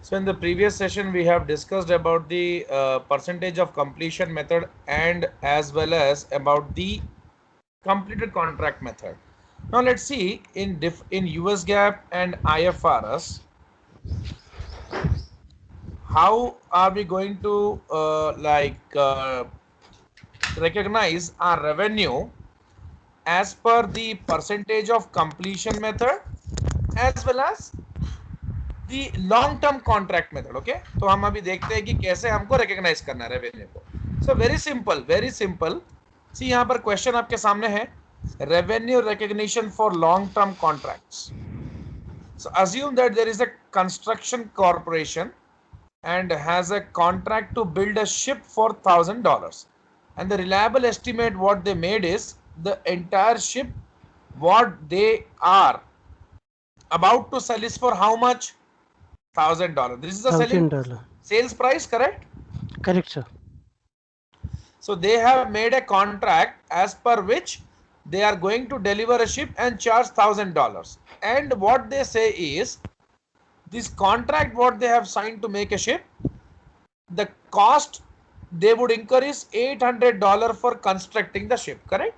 So in the previous session, we have discussed about the percentage of completion method and as well as about the completed contract method. Now let's see in US GAAP and IFRS, how are we going to recognize our revenue as per the percentage of completion method as well as the long term contract method. Okay तो हम अभी देखते हैं कि कैसे हमको recognise करना है रेवेन्यू को. सो वेरी सिंपल सी यहाँ पर क्वेश्चन आपके सामने है, revenue recognition for long term contracts. So assume that there is a construction corporation and has a contract to build a ship for $1,000, and the reliable estimate what they made is the entire ship what they are about to sell is for how much? $1,000. This is the selling $1,000. sales price, correct? Correct, sir. So they have made a contract as per which they are going to deliver a ship and charge $1,000. And what they say is this contract what they have signed to make a ship, the cost they would incur is $800 for constructing the ship, correct?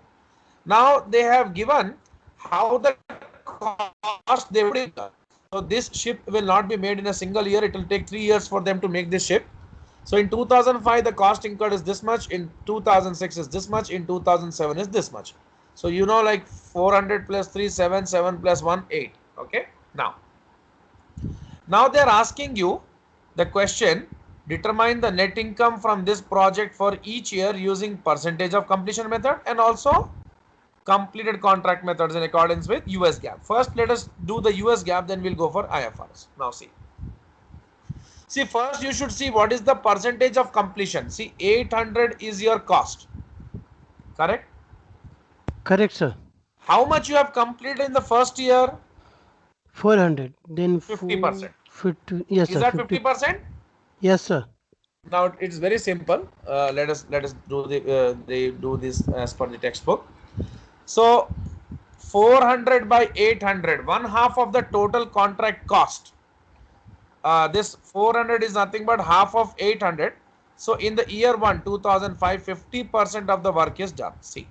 Now they have given how the cost they would incur. So this ship will not be made in a single year. It will take 3 years for them to make this ship. So in 2005 the cost incurred is this much, in 2006 is this much, in 2007 is this much. So you know, like 400 plus 3 7, 7 plus 1 8. Okay, now they are asking you the question, determine the net income from this project for each year using percentage of completion method and also completed contract methods in accordance with US GAAP. First let us do the US GAAP, then we'll go for IFRS. Now see first you should see what is the percentage of completion. See, 800 is your cost, correct? Correct, sir. How much you have completed in the first year? 400. Then 50%. 50. Yes, Is sir. that 50. 50%? Yes, sir. Now it's very simple. Let us do they do this as per the textbook. So 400 by 800, one half of the total contract cost. This 400 is nothing but half of 800. So in the year 1 2005, 50% of the work is done. See,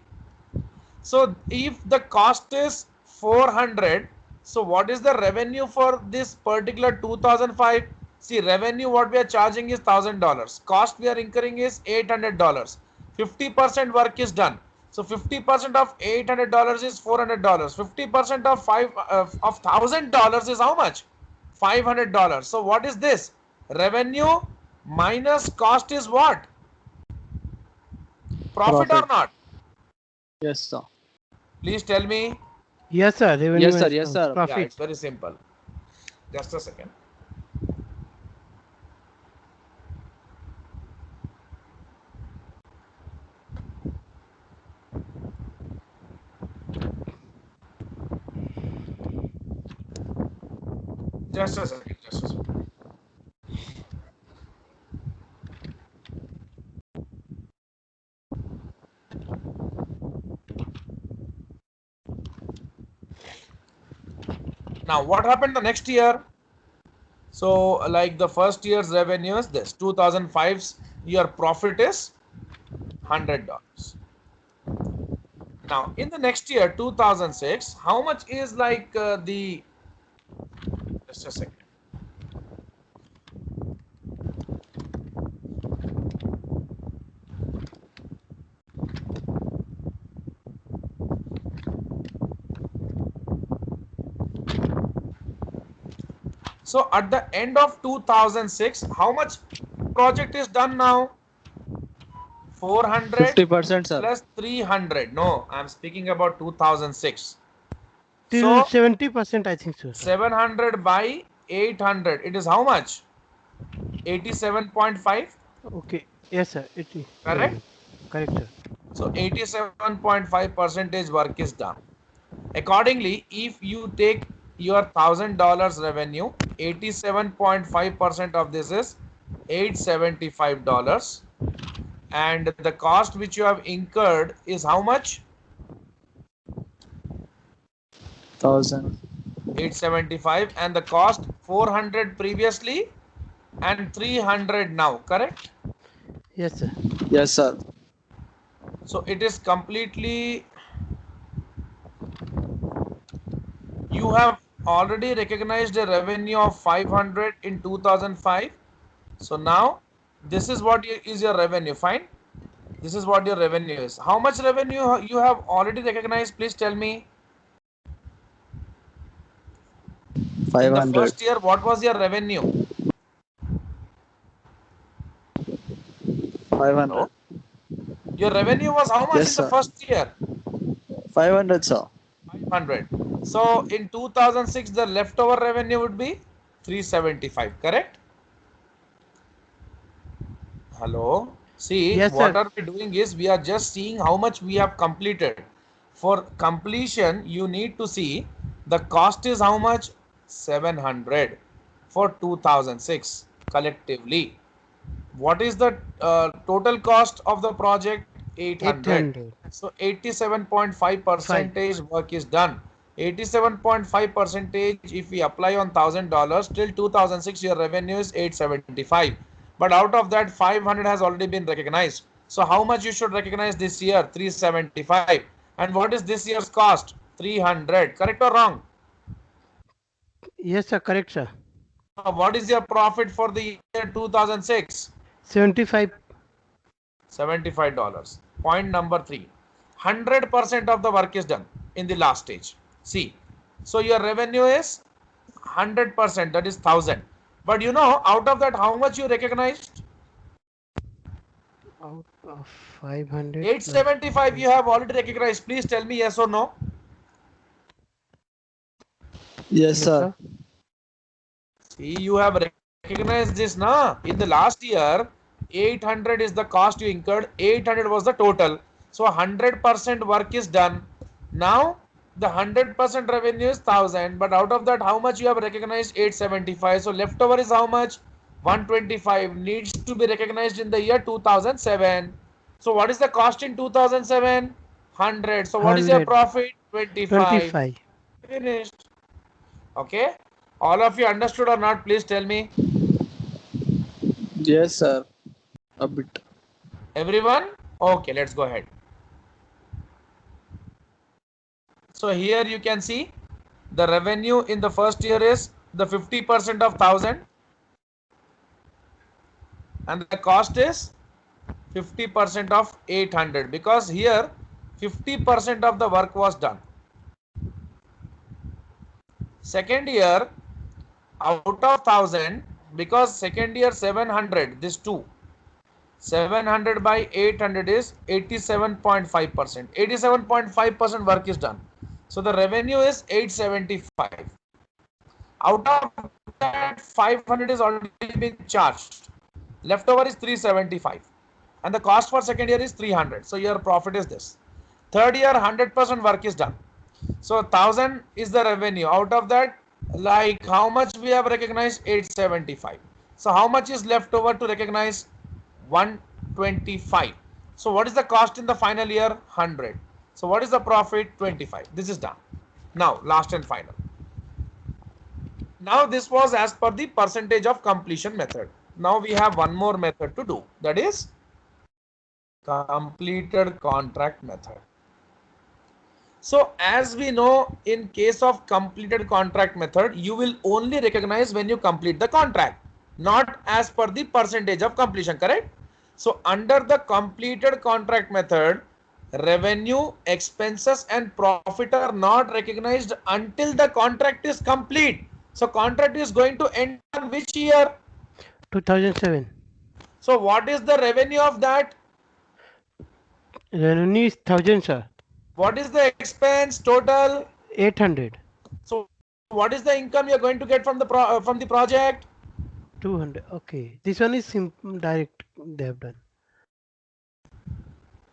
so if the cost is 400, so what is the revenue for this particular 2005? See, revenue what we are charging is $1,000, cost we are incurring is $800. 50% work is done. So 50% of $800 is $400. 50% of $1,000 is how much? $500. So what is this? Revenue minus cost is what? Profit or not? Yes, sir. Please tell me. Yes, sir. Revenue Yes, sir. has Yes, come. sir. Profit. Yeah, it's very simple. Just a second. Just a second. Just a second. Now, what happened the next year? So, like the first year's revenue is this. 2005's year profit is $100. Now, in the next year, 2006, how much is like the? Just a second. So at the end of 2006, how much project is done now? 400 50%, sir. plus 300. No, I'm speaking about 2006. Till So 70%, I think so, sir. 700 by 800. It is how much? 87.5. Okay. Yes, sir. It is. Correct? Correct, sir. So 87.5% work is done. Accordingly, if you take your $1,000 revenue, 87.5% of this is $875, and the cost which you have incurred is how much? 1,000. 875, and the cost 400 previously and 300 now, correct? Yes, sir. Yes, sir. So it is completely, you have already recognized a revenue of 500 in 2005. So now this is what is your revenue. Fine. This is what your revenue is. How much revenue you have already recognized? Please tell me. In the 500. first year, what was your revenue? 500. Hello? Your revenue was how much Yes, in the sir. first year? 500, sir. 500. So in 2006, the leftover revenue would be 375, correct? Hello. See, Yes, what sir. are we doing is we are just seeing how much we have completed. For completion, you need to see the cost is how much? 700 for 2006 collectively. What is the total cost of the project? 800. 800. So 87.5 5. percentage work is done. 87.5 percentage, if we apply on $1,000 till 2006, your revenue is 875. But out of that, 500 has already been recognized. So how much you should recognize this year? 375. And what is this year's cost? 300. Correct or wrong? Yes, sir. Correct, sir. What is your profit for the year 2006? 75. $75. Point number 3. 100% of the work is done in the last stage. See, so your revenue is 100%, that is 1000. But you know, out of that, how much you recognized? Out of 500 plus 875 you have already recognized. Please tell me yes or no. Yes, Yes, sir. sir. See, you have recognized this now. In the last year, 800 is the cost you incurred. 800 was the total. So 100% work is done. Now the 100% revenue is 1000. But out of that, how much you have recognized? 875. So leftover is how much? 125 needs to be recognized in the year 2007. So what is the cost in 2007? 100. So what is your 100. profit? 25. 25. Finished. Okay. All of you understood or not? Please tell me. Yes, sir. A bit. Everyone? Okay, let's go ahead. So here you can see the revenue in the first year is the 50% of 1000 and the cost is 50% of 800 because here 50% of the work was done. Second year, out of 1000, because second year 700, this 2, 700 by 800 is 87.5%. 87.5% work is done. So the revenue is 875. Out of that, 500 is already been charged. Leftover is 375. And the cost for second year is 300. So your profit is this. Third year, 100% work is done. So 1000 is the revenue. Out of that, like how much we have recognized? 875. So how much is left over to recognize? 125. So what is the cost in the final year? 100. So what is the profit? 25. This is done. Now last and final. Now this was as per the percentage of completion method. Now we have one more method to do, that is completed contract method. So as we know, in case of completed contract method, you will only recognize when you complete the contract, not as per the percentage of completion, correct? So under the completed contract method, revenue, expenses and profit are not recognized until the contract is complete. So contract is going to end on which year? 2007. So what is the revenue of that? Revenue is 1000, sir. What is the expense total? 800. So what is the income you're going to get from the project? 200. Okay. This one is direct. They have done.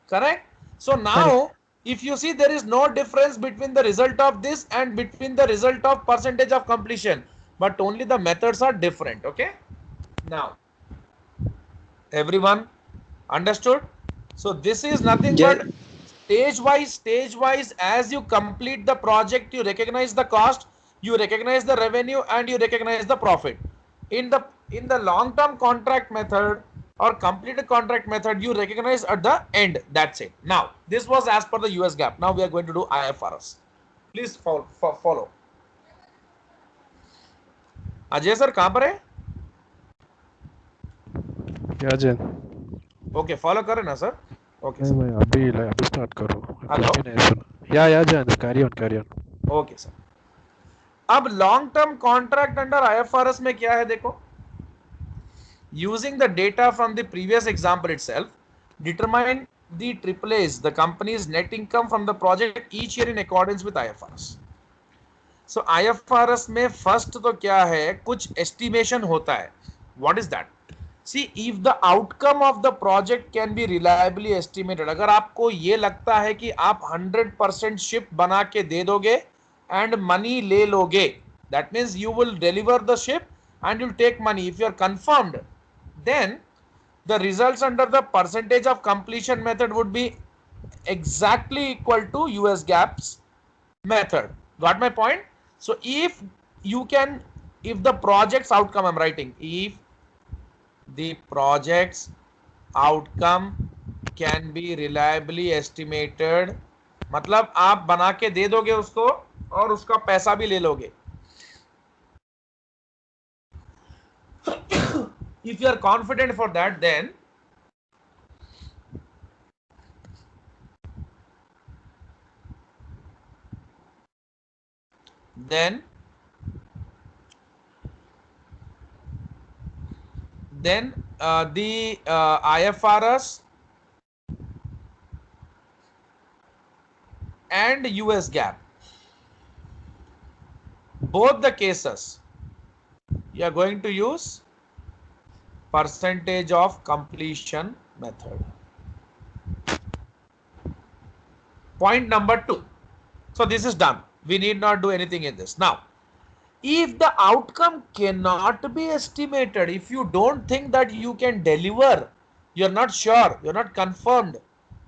Correct. So now Correct. if you see, there is no difference between the result of this and between the result of percentage of completion, but only the methods are different. Okay. Now everyone understood? So this is nothing Yes. but stage wise as you complete the project, you recognize the cost, you recognize the revenue and you recognize the profit. In the in the long term contract method or completed contract method, you recognize at the end. That's it. Now, this was as per the US GAAP. Now we are going to do IFRS. Please follow. Ajay sir कहां पर है? या Jain okay follow करें ना sir. Okay नहीं मैं अभी start करो. हेलो. नहीं सुना. या Jain carry on. Okay sir. अब long term contract under IFRS में क्या है देखो. Using the data from the previous example itself, determine the AAA's, the company's net income from the project each year in accordance with IFRS. So IFRS में first तो क्या है, कुछ estimation होता है. What is that? See, if the outcome of the project can be reliably estimated, अगर आपको ये लगता है कि आप 100% ship बना के दे दोगे and money ले लोगे, that means you will deliver the ship and you'll take money. If you are confirmed, then the results under the percentage of completion method would be exactly equal to US GAAP's method. Got my point? So if the project's outcome, I'm writing, if the project's outcome can be reliably estimated, मतलब आप बना के दे दोगे उसको और उसका पैसा भी ले लोगे. If you are confident for that, then the IFRS and US GAAP, both the cases, you are going to use percentage of completion method. Point number 2. So this is done. We need not do anything in this. Now, if the outcome cannot be estimated, if you don't think that you can deliver, you're not sure, you're not confirmed,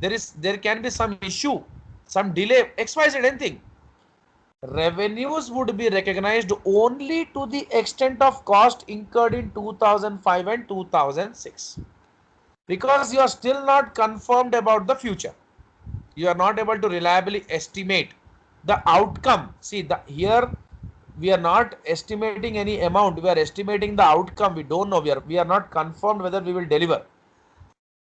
there can be some issue, some delay, XYZ anything, revenues would be recognized only to the extent of cost incurred in 2005 and 2006, because you are still not confirmed about the future. You are not able to reliably estimate the outcome. See, here we are not estimating any amount, we are estimating the outcome. We don't know, we are not confirmed whether we will deliver.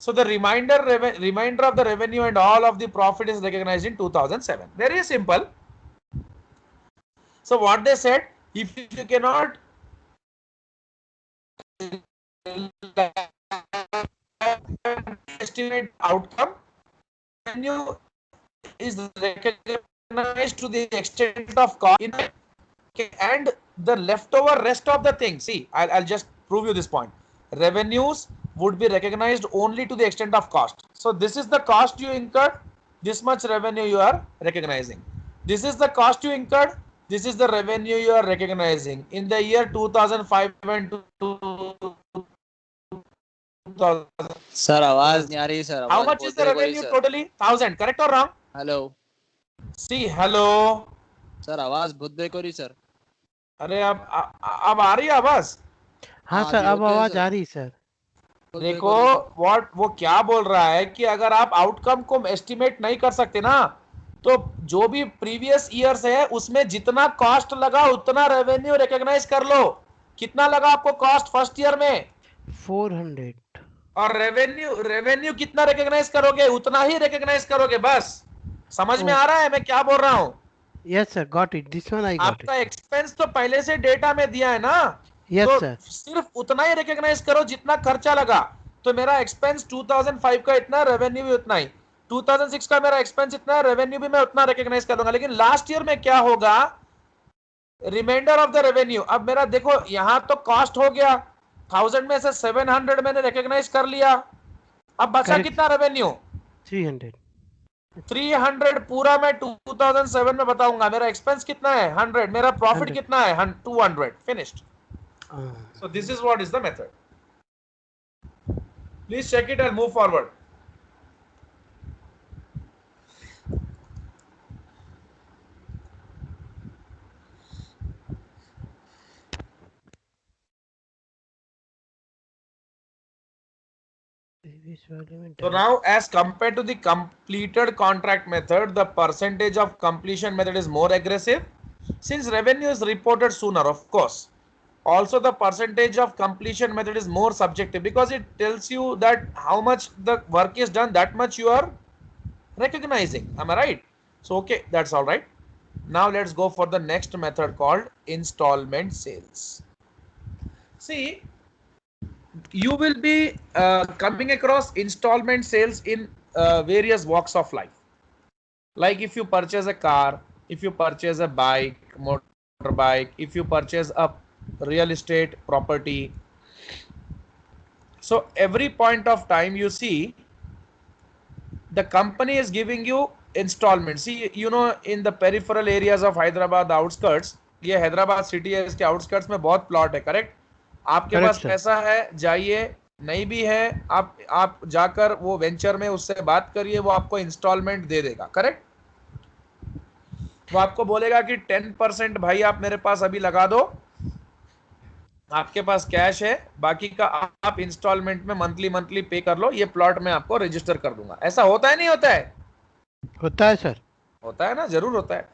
So the remainder of the revenue and all of the profit is recognized in 2007. Very simple. So what they said, if you cannot estimate outcome, revenue is recognized to the extent of cost, and the leftover rest of the thing, see, I'll just prove you this point. Revenues would be recognized only to the extent of cost. So this is the cost you incurred, this much revenue you are recognizing. This is the cost you incurred, this is the revenue you are recognizing in the year 2005 and 2000. Sir, आवाज नहीं आ रही sir. How much is the revenue totally? 1000. Correct or wrong? Hello. See, hello. Sir, आवाज बहुत break हो रही sir. अरे अब आ रही है आवाज? हाँ सर, अब आवाज आ रही सर. देखो वो क्या बोल रहा है कि अगर आप आउटकम को एस्टिमेट नहीं कर सकते ना, तो जो भी प्रीवियस ईयर्स है उसमें जितना कॉस्ट लगा उतना रेवेन्यू रिकॉग्नाइज कर लो. कितना लगा आपको कॉस्ट फर्स्ट ईयर में? 400. और रेवेन्यू कितना रिकॉग्नाइज करोगे? उतना ही रिकॉग्नाइज करोगे. बस समझ में आ रहा है मैं क्या बोल रहा हूँ? Yes sir, got it. This one I got it. आपका एक्सपेंस तो पहले से डेटा में दिया है ना. यस तो सर. सिर्फ उतना ही रिकॉग्नाइज करो जितना खर्चा लगा. तो मेरा एक्सपेंस 2005 का इतना, रेवेन्यू भी उतना ही. 2006 का मेरा एक्सपेंस इतना है, रेवेन्यू भी मैं उतना रिकॉग्नाइज कर दूंगा. लेकिन लास्ट ईयर में क्या होगा? Reminder of the revenue. अब मेरा देखो यहां तो कॉस्ट हो गया 1000 में से 700 मैंने रिकॉग्नाइज कर लिया. अब बचा कितना रेवेन्यू? 300. 300 पूरा मैं 2007 में बताऊंगा. मेरा एक्सपेंस कितना है? 100. मेरा प्रॉफिट 100. कितना है? 200. Finished. So this is what is the method. Please check it and move forward. वाले में So now, as compared to the completed contract method, the percentage of completion method is more aggressive. Since revenue is reported sooner, of course. Also, the percentage of completion method is more subjective because it tells you that how much the work is done, that much you are recognizing. Am I right? So, okay, that's all right. Now, let's go for the next method called installment sales. See, you will be coming across installment sales in various walks of life. Like if you purchase a car, if you purchase a bike, motorbike, if you purchase a real estate property. So every point of time you see the company is giving you installments. See, you know, in the peripheral areas of Hyderabad outskirts, ये Hyderabad city है, इसके outskirts में बहुत plot है, correct? आपके Correct, पास sir. पैसा है, जाइए, नहीं भी है, आप जाकर वो वेंचर में उससे बात करिए, वो आपको इंस्टॉलमेंट दे देगा, करेक्ट? वो आपको बोलेगा कि 10% भाई आप मेरे पास अभी लगा दो, आपके पास कैश है, बाकी का आप इंस्टॉलमेंट में मंथली पे कर लो, ये प्लॉट में आपको रजिस्टर कर दूंगा. ऐसा होता है नहीं होता है? होता है सर. होता है ना, जरूर होता है.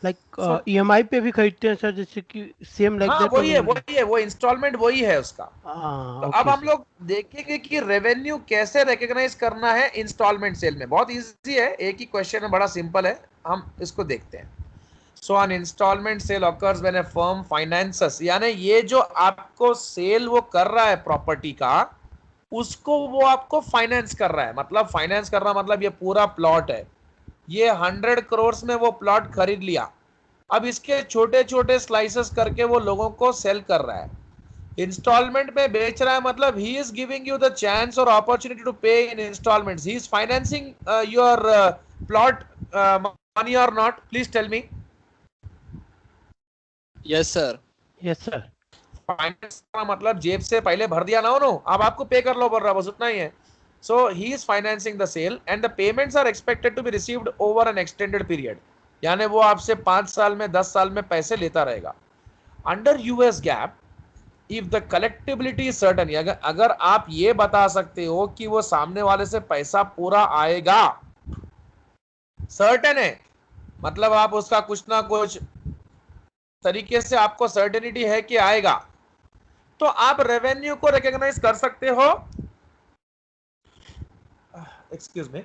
लाइक ईएमआई पे भी खरीदते हैं सर, जैसे कि सेम लाइक हाँ, दैट. वही है, वो इंस्टॉलमेंट वही है उसका. तो अब हम लोग देखेंगे कि रेवेन्यू कैसे रिकॉग्नाइज करना है इंस्टॉलमेंट सेल में. बहुत इजी है, एक ही क्वेश्चन है, बड़ा सिंपल है, हम इसको देखते हैं. So an instalment sale occurs when a firm finances, यानी ये जो आपको सेल वो कर रहा है प्रॉपर्टी का, उसको वो आपको फाइनेंस कर रहा है. मतलब फाइनेंस कर रहा मतलब ये पूरा प्लॉट है, ये 100 करोड़ में वो प्लॉट खरीद लिया, अब इसके छोटे छोटे स्लाइसेस करके वो लोगों को सेल कर रहा है. इंस्टॉलमेंट में बेच रहा है, मतलब he is giving you the chance और opportunity to pay in instalments. He is financing your plot money और not? Please tell me. Yes sir. Yes sir. Finance का मतलब जेब से पहले भर दिया ना उन्होंने, अब आपको पे कर लो बोल रहा, बस उतना ही है. So he is financing the sale and the payments are expected to be received over an extended period. यानी वो आपसे 5 साल में 10 साल में पैसे लेता रहेगा. Under US GAAP, if the collectibility is certain, अगर आप ये बता सकते हो कि वो सामने वाले से पैसा पूरा आएगा, सर्टेन है, मतलब आप उसका कुछ ना कुछ तरीके से आपको सर्टेनिटी है कि आएगा, तो आप रेवेन्यू को रिकॉग्नाइज कर सकते हो. Excuse me.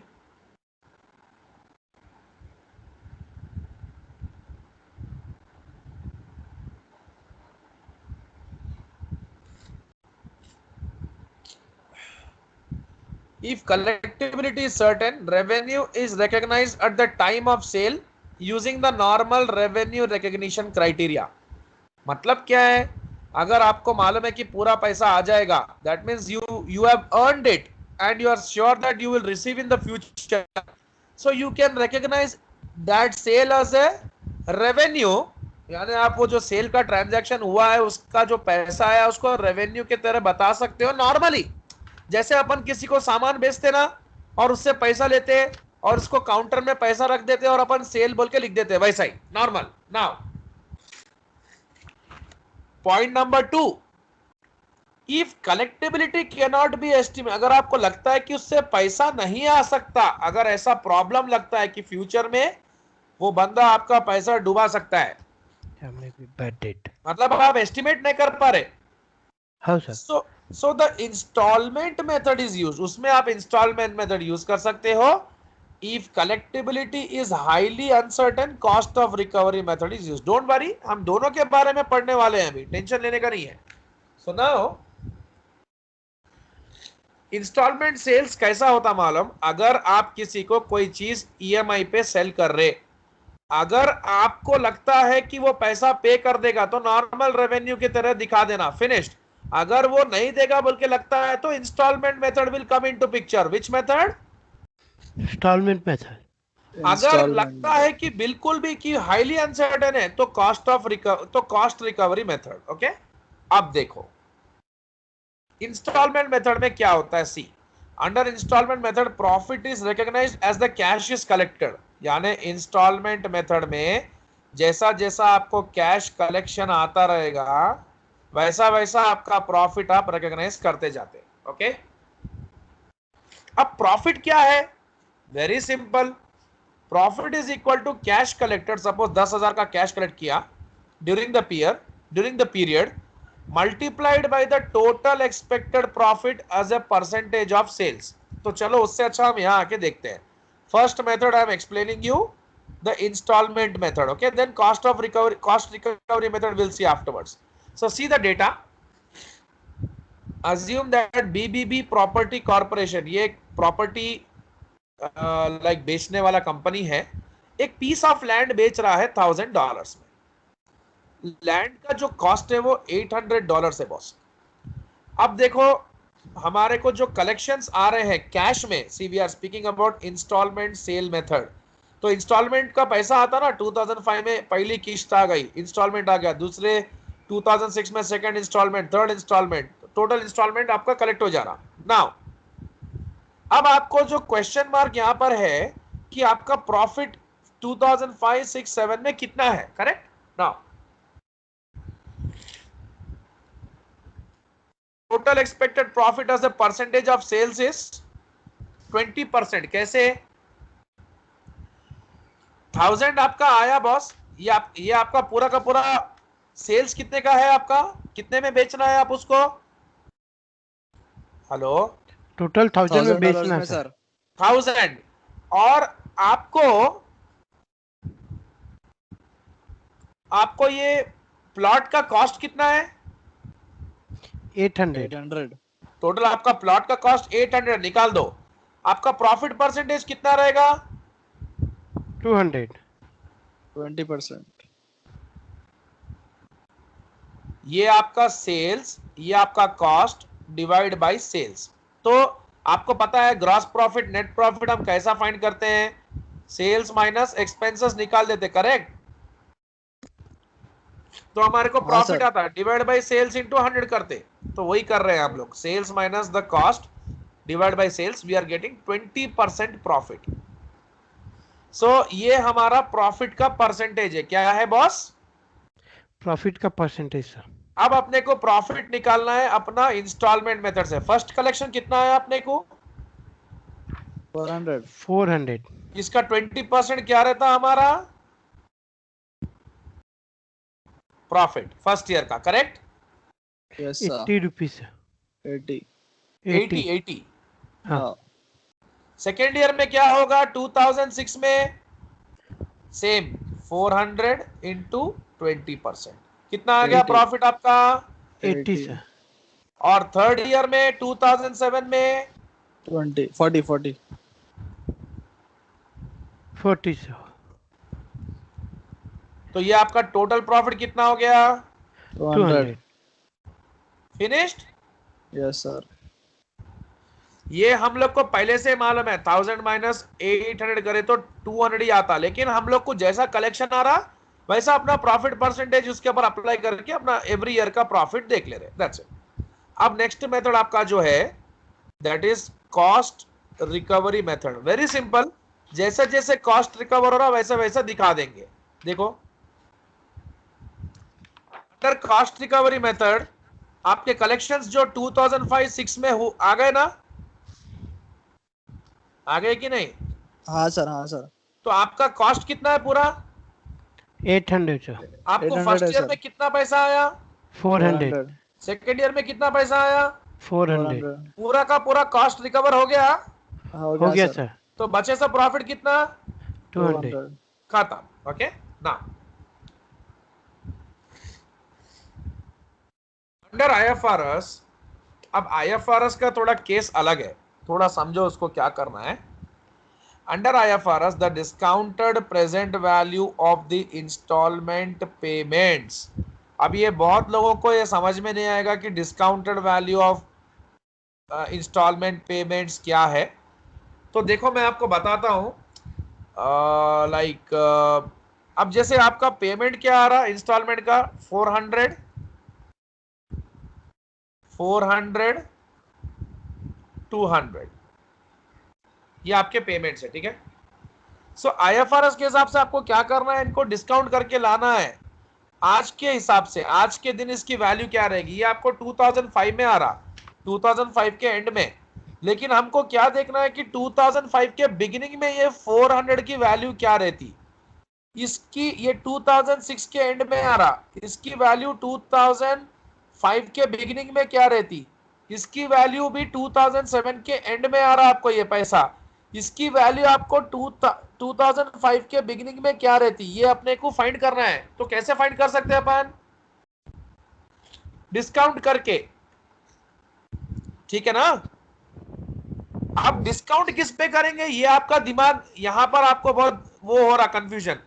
If collectibility is certain, revenue is recognized at the time of sale using the normal revenue recognition criteria. मतलब क्या है? अगर आपको मालूम है कि पूरा पैसा आ जाएगा, that means you have earned it and you are sure that you will receive in the future, so you can recognize that sale as a revenue. यानी आप वो जो सेल का ट्रांजैक्शन हुआ है उसका जो पैसा आया उसको रेवेन्यू के तरह बता सकते हो नॉर्मली. जैसे अपन किसी को सामान बेचते ना और उससे पैसा लेते हैं और उसको काउंटर में पैसा रख देते हैं और अपन सेल बोल के लिख देते हैं, वैसा ही normal. Now point number 2, if collectability can not be estimate, अगर आपको लगता है कि उससे पैसा नहीं आ सकता, अगर ऐसा प्रॉब्लम लगता है कि फ्यूचर में वो बंदा आपका पैसा डुबा सकता है, मतलब आप एस्टिमेट नहीं कर पा रहे, हाँ sir. So the installment method is used. उसमें आप installment method use कर सकते हो. If collectibility is highly uncertain, cost of recovery method is used. Don't worry, हम दोनों के बारे में पढ़ने वाले हैं अभी, टेंशन लेने का नहीं है. So now installment sales कैसा होता मालूम? अगर आप किसी को कोई चीज EMI पे सेल कर रहे, अगर आपको लगता है कि वो पैसा पे कर देगा तो नॉर्मल रेवेन्यू की तरह दिखा देना, फिनिश्ड. अगर वो नहीं देगा बोल के लगता है तो instalment method will come into picture. Which method? Instalment method. अगर लगता है कि बिल्कुल भी कि हाईली अनसर्टेन है तो कॉस्ट रिकवरी मेथड. ओके, अब देखो इंस्टॉलमेंट मेथड में क्या होता है. See, under instalment method profit is recognised as the cash is collected. यानी इंस्टॉलमेंट मेथड में जैसा जैसा आपको कैश कलेक्शन आता रहेगा वैसा वैसा आपका प्रॉफिट आप रिकॉग्नाइज करते जाते. ओके, अब प्रॉफिट क्या है? Very simple, profit is equal to cash collected. Suppose 10,000 का कैश कलेक्ट किया during the period multiplied by the total expected profit as a percentage of sales. तो चलो उससे अच्छा हम यहां आके देखते हैं. First method I am explaining you the installment method. Okay, then cost recovery method we'll see afterwards. So see the data. Assume that BBB Property Corporation, ये एक प्रॉपर्टी लाइक बेचने वाला कंपनी है, एक पीस ऑफ लैंड बेच रहा है $1,000 में. लैंड का जो कॉस्ट है वो $800 है बॉस. अब देखो हमारे को जो कलेक्शंस आ रहे हैं कैश में, see we are speaking about instalment sale method. तो इंस्टॉलमेंट का पैसा आता ना, 2005 में पहली किस्त आ गई, इंस्टॉलमेंट आ गया. दूसरे 2006 में second instalment, third instalment, total instalment आपका कलेक्ट हो जा रहा. नाउ अब आपको जो क्वेश्चन मार्क यहां पर है कि आपका प्रॉफिट 2005, 6, 7 में कितना है. Correct. Now total expected profit as a percentage of sales is 20%. कैसे? 1000 आपका आया बॉस, ये आपका पूरा का पूरा सेल्स कितने का है आपका, कितने में बेचना है आप उसको? हेलो, टोटल 1000 में बेचना है सर. 1000. और आपको ये प्लॉट का कॉस्ट कितना है? 800. टोटल आपका प्लॉट का कॉस्ट 800 निकाल दो. आपका प्रॉफिट परसेंटेज कितना रहेगा? 200. 20%. ये आपका सेल्स, ये आपका कॉस्ट डिवाइड बाय सेल्स. तो आपको पता है ग्रॉस प्रॉफिट नेट प्रॉफिट हम कैसा फाइंड करते हैं? सेल्स माइनस एक्सपेंसेस निकाल देते. करेक्ट. तो हमारे को प्रॉफिट आता है डिवाइड बाय सेल्स इनटू 100 करते. तो वही कर रहे हैं हम लोग. Sales minus the cost divide by sales, we are getting 20% profit. So ये हमारा प्रॉफिट का परसेंटेज है. क्या है बॉस? प्रॉफिट का परसेंटेज सर. अब अपने को प्रॉफिट निकालना है अपना इंस्टॉलमेंट मेथड से. फर्स्ट कलेक्शन कितना है अपने को? 400. इसका 20% क्या रहता हमारा प्रॉफिट फर्स्ट ईयर का. करेक्ट. Yes sir. 80 रुपीस. 80. हाँ. सेकेंड ईयर में क्या होगा? 2006 में सेम 400 इंटू 20%. कितना आ गया 80. प्रॉफिट आपका? 80 सर. और थर्ड ईयर में 2007 में 40. 40 सर. तो ये आपका टोटल प्रॉफिट कितना हो गया? 200. फिनिश्ड. Yes sir. ये हम लोग को पहले से मालूम है 1000 माइनस 800 करे तो 200 ही आता. लेकिन हम लोग को जैसा कलेक्शन आ रहा वैसा अपना प्रॉफिट परसेंटेज उसके ऊपर अप्लाई करके अपना एवरी ईयर का प्रॉफिट देख ले रहे. That's it. अब नेक्स्ट मेथड आपका जो है that is cost recovery method. Very simple. जैसे जैसे कॉस्ट रिकवर हो रहा वैसा वैसा दिखा देंगे. देखो अंडर कॉस्ट रिकवरी मेथड आपके कलेक्शंस जो 2005-6 में आ गए ना, आ गए कि नहीं? हाँ सर. तो आपका कॉस्ट कितना है पूरा? 800 सर. आपको 800 फर्स्ट है ईयर सर. में कितना पैसा आया? 400. सेकेंड ईयर में कितना पैसा आया? 400. पूरा का पूरा कॉस्ट रिकवर हो गया. हो हो गया सर. तो बचे से प्रॉफिट कितना? 200. खत्म. ओके. ना अंडर IFRS, अब IFRS का थोड़ा केस अलग है, थोड़ा समझो उसको क्या करना है. Under IFRS the discounted present value of the instalment payments. अब ये बहुत लोगों को ये समझ में नहीं आएगा कि discounted value of instalment payments क्या है. तो देखो मैं आपको बताता हूँ. अब जैसे आपका पेमेंट क्या आ रहा है इंस्टॉलमेंट का? 400, 200, ये आपके पेमेंट्स है. ठीक है. सो IFRS के हिसाब से आपको क्या करना है? इनको डिस्काउंट करके लाना है. आज के हिसाब से आज के दिन इसकी वैल्यू क्या रहेगी? ये आपको 2005 में आ रहा, 2005 के एंड में लेकिन हमको क्या देखना है कि 2005 के बिगिनिंग में ये 400 की वैल्यू क्या रहती, इसकी ये 2006 के एंड में आ रहा, इसकी वैल्यू 2005 के बिगिनिंग में क्या रहती, इसकी वैल्यू भी 2007 के एंड में आ रहा आपको ये पैसा, इसकी वैल्यू आपको 2005 के बिगिनिंग में क्या रहती, ये अपने को फाइंड करना है। तो कैसे फाइंड कर सकते हैं अपन, डिस्काउंट करके, ठीक है ना। आप डिस्काउंट किस पे करेंगे, ये आपका दिमाग यहां पर आपको बहुत वो हो रहा कंफ्यूजन।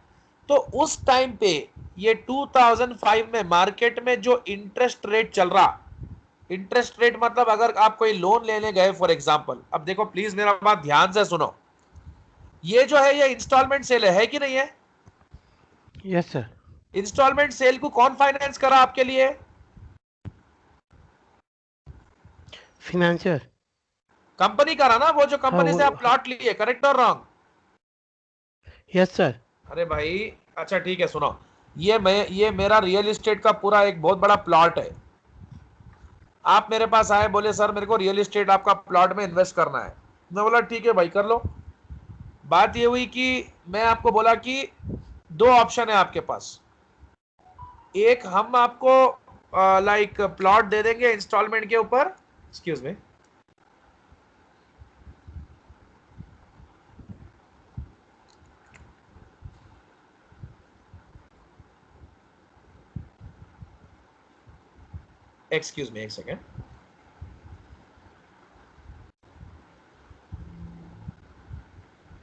तो उस टाइम पे ये 2005 में मार्केट में जो इंटरेस्ट रेट चल रहा, इंटरेस्ट रेट मतलब अगर आप कोई लोन लेने गए फॉर एग्जांपल, अब देखो प्लीज मेरा बात ध्यान से सुनो, ये जो है ये इंस्टॉलमेंट सेल है कि नहीं है? Yes sir. इंस्टॉलमेंट सेल को कौन फाइनेंस करा आपके लिए? फिनेंशियर। कंपनी करा ना, वो जो कंपनी हाँ, से आप प्लॉट लिए, करेक्ट और रॉन्ग? Yes sir. अरे भाई अच्छा ठीक है सुनो, ये मेरा रियल एस्टेट का पूरा एक बहुत बड़ा प्लॉट है। आप मेरे पास आए, बोले सर मेरे को रियल एस्टेट आपका प्लॉट में इन्वेस्ट करना है। मैं बोला ठीक है भाई कर लो। बात ये हुई कि मैं आपको बोला कि दो ऑप्शन है आपके पास, एक हम आपको लाइक प्लॉट दे देंगे इंस्टॉलमेंट के ऊपर, एक्सक्यूज मी, एक्सक्यूज मी एक सेकेंड,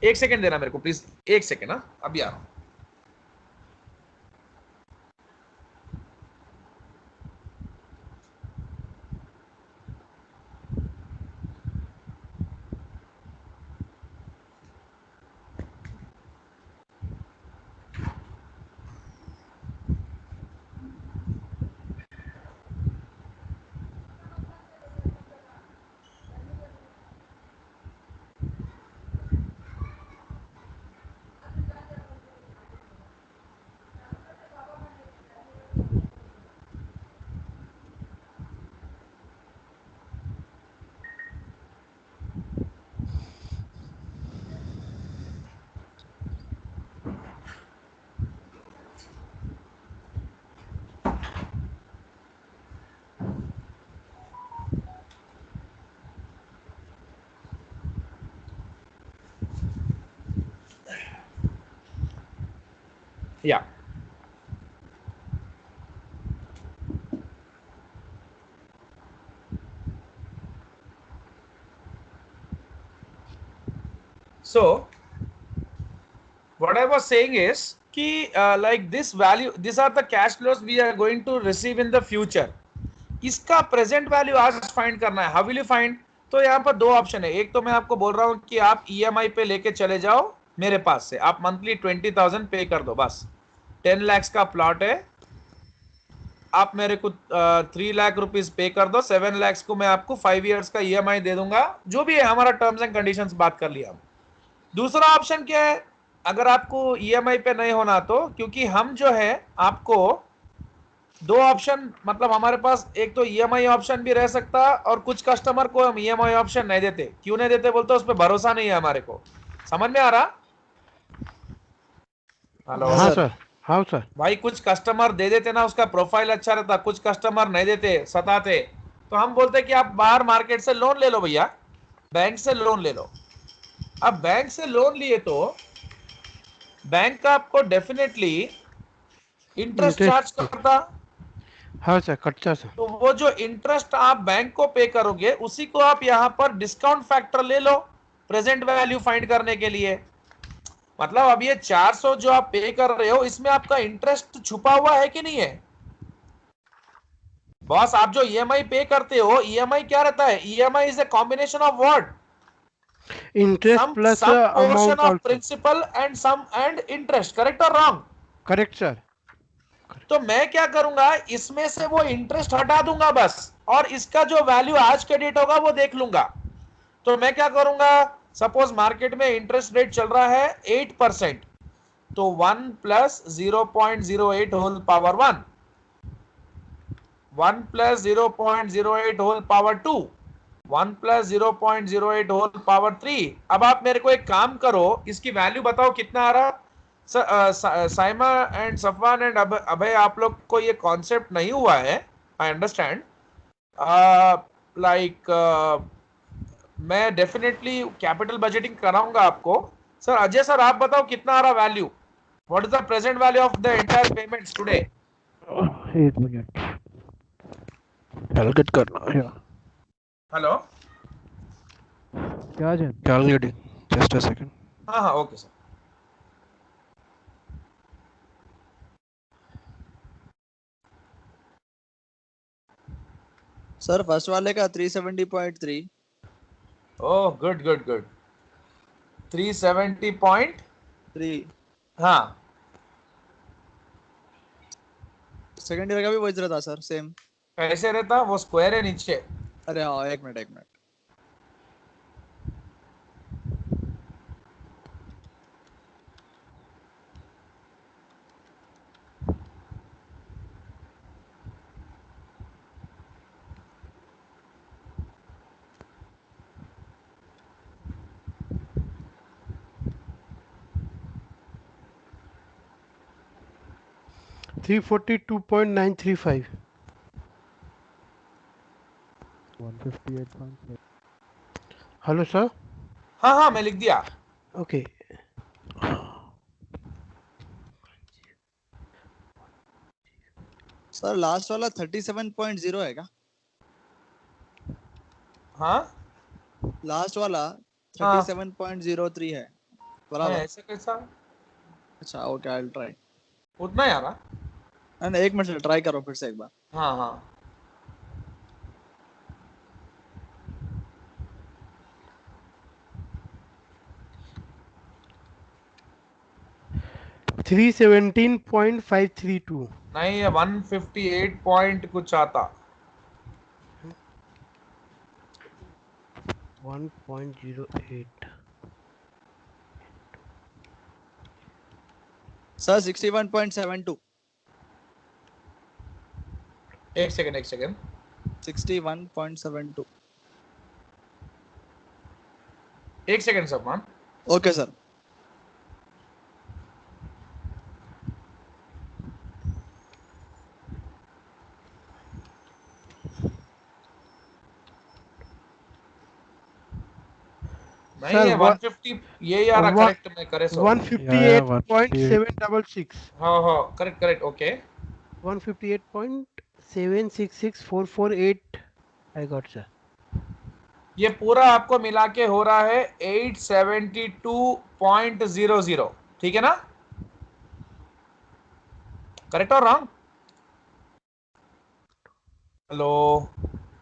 एक सेकेंड देना मेरे को प्लीज, एक सेकेंड, ना अभी आ रहा हूं। या so what I was saying is कि like this value, these are the cash flows we are going to receive in the future, इसका प्रेजेंट वैल्यू आज फाइंड करना है। How will you find? तो यहाँ पर दो ऑप्शन है, एक तो मैं आपको बोल रहा हूँ कि आप ईएमआई पे लेके चले जाओ मेरे पास से, आप मंथली 20,000 पे कर दो बस, 10 लाख का प्लॉट है, आप मेरे को 3 लाख रुपीज पे कर दो, 7 लाख को मैं आपको 5 इयर्स का ईएमआई दे दूंगा, जो भी है हमारा टर्म्स एंड कंडीशंस बात कर लिया हम। दूसरा ऑप्शन क्या है, अगर आपको ईएमआई पे नहीं होना तो, क्योंकि हम जो है आपको दो ऑप्शन, मतलब हमारे पास एक तो ईएमआई ऑप्शन भी रह सकता, और कुछ कस्टमर को हम ईएमआई ऑप्शन नहीं देते। क्यों नहीं देते बोलते, उस पर भरोसा नहीं है हमारे को। समझ में आ रहा? हेलो हाँ सर। हाँ सर। भाई कुछ कस्टमर दे देते ना, उसका प्रोफाइल अच्छा रहता, कुछ कस्टमर नहीं देते, सताते, तो हम बोलते कि आप बाहर मार्केट से लोन ले लो भैया, बैंक से लोन ले लो। अब बैंक से लोन लिए तो बैंक का आपको डेफिनेटली इंटरेस्ट चार्ज करता। हाँ सर, कटता सर। तो वो जो इंटरेस्ट आप बैंक को पे करोगे, उसी को आप यहां पर डिस्काउंट फैक्टर ले लो प्रेजेंट वैल्यू फाइंड करने के लिए। मतलब अब ये 400 जो आप पे कर रहे हो, इसमें आपका इंटरेस्ट छुपा हुआ है कि नहीं है? बॉस आप जो ईएमआई पे करते हो, ईएमआई क्या रहता है? EMI is a combination of what? Interest plus portion amount of also. Principal and sum and interest, correct और रॉन्ग? Correct sir. तो मैं क्या करूंगा, इसमें से वो इंटरेस्ट हटा दूंगा बस, और इसका जो वैल्यू आज के डेट होगा वो देख लूंगा। तो मैं क्या करूंगा, सपोज मार्केट में इंटरेस्ट रेट चल रहा है 8%, तो 1 plus 0.08 whole power 1, 1 plus 0.08 whole power 2, 1 plus 0.08 whole power 3। अब आप मेरे को एक काम करो, इसकी वैल्यू बताओ कितना आ रहा। साइमा एंड सफवान एंड अभय, आप लोग को ये कॉन्सेप्ट नहीं हुआ है, आई अंडरस्टैंड। लाइक मैं डेफिनेटली कैपिटल बजटिंग कराऊंगा आपको। सर अजय सर, आप बताओ कितना आ रहा value, what is the present value of the entire payments today? एक मिनट कैलकुलेट करना। या हेलो, क्या Jain calculating just a second. हाँ हाँ ओके सर। सर फर्स्ट वाले का 370.3। Oh good good good, 370 3। हाँ। सेकंड ईयर का भी वही रहा था सर, सेम। कैसे रहता वो, स्क्वायर है नीचे? अरे हाँ, एक मिनट एक मिनट। $342.935. 158.6। Hello, sir. हाँ हाँ मैं लिख दिया। Okay. सर लास्ट वाला 37.0 है क्या? हाँ लास्ट वाला हाँ 37.03 है, हाँ, बराबर? ऐसे कैसा? अच्छा ओके, आई विल ट्राई। उतना ही आ रहा। नहीं, एक मिनट से ट्राई करो फिर से एक बार। हाँ हाँ 317.532. नहीं, ये 158 पॉइंट कुछ आता। 1.08. सर 61.72। एक सेकंड एक सेकंड। 61.72। एक सेकंड सलमान। Okay sir. नहीं Sir, ये 150 ये यार करेक्ट में करे सो। 158.766. हाँ हाँ correct correct okay. 158.766448. I got, sir. ये पूरा आपको मिला के हो रहा है 872.00, ठीक है ना? करेक्ट और रॉन्ग? हेलो,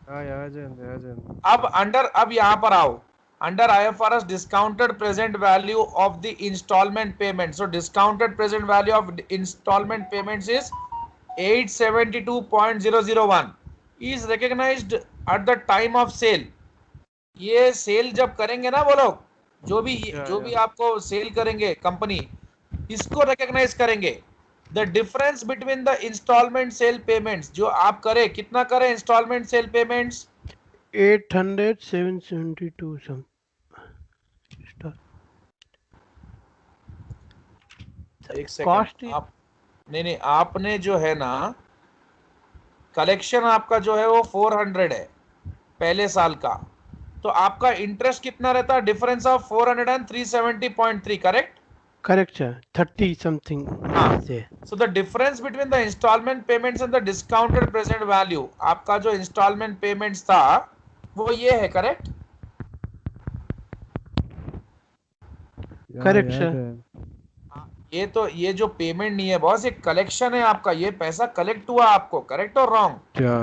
या जैन अब यहाँ पर आओ, under IFRS discounted present value of the installment payment. So discounted present value of installment payments is 872.001 is recognized at the time of sale. ये सेल जब करेंगे ना वो लोग, जो भी आपको सेल करेंगे कंपनी, इसको रिकॉग्नाइज करेंगे। The difference between the instalment sale payments, जो आप करें, कितना करें इंस्टॉलमेंट सेल पेमेंट्स? 800, 772 some. एक सेकंड Cost is आप, नहीं आपने जो है ना, कलेक्शन आपका जो है वो 400 है पहले साल का, तो आपका इंटरेस्ट कितना रहता है? Difference of 400 and 370.3, correct? correct, sir. 30 something. हाँ। Say. So the difference between the instalment payments and the discounted present value, आपका जो इंस्टॉलमेंट पेमेंट्स था वो ये है, करेक्ट? Correct, sir. ये जो पेमेंट नहीं है बॉस, ये कलेक्शन है आपका, ये पैसा कलेक्ट हुआ आपको, करेक्ट और रॉन्ग? क्या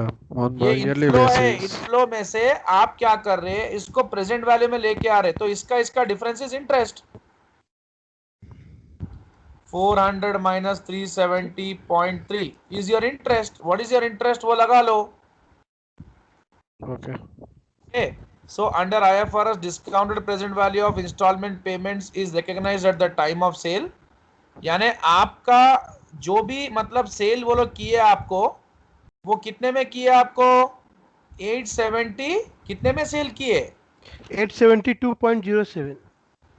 ऑन ये ईयरली इनफ्लो है, बेसिस। इनफ्लो में से आप क्या कर रहे हैं, इसको प्रेजेंट वैल्यू में लेके आ रहे, तो इसका difference is interest. 400 minus 370.3 is your interest. What is your interest? वो लगा लो। Okay Okay. So under IFRS, discounted present value of installment payments is recognized at the time of sale. यानी आपका जो भी मतलब सेल वो लोग किए आपको, वो कितने में किए आपको? 870 कितने में सेल किए? 872.07.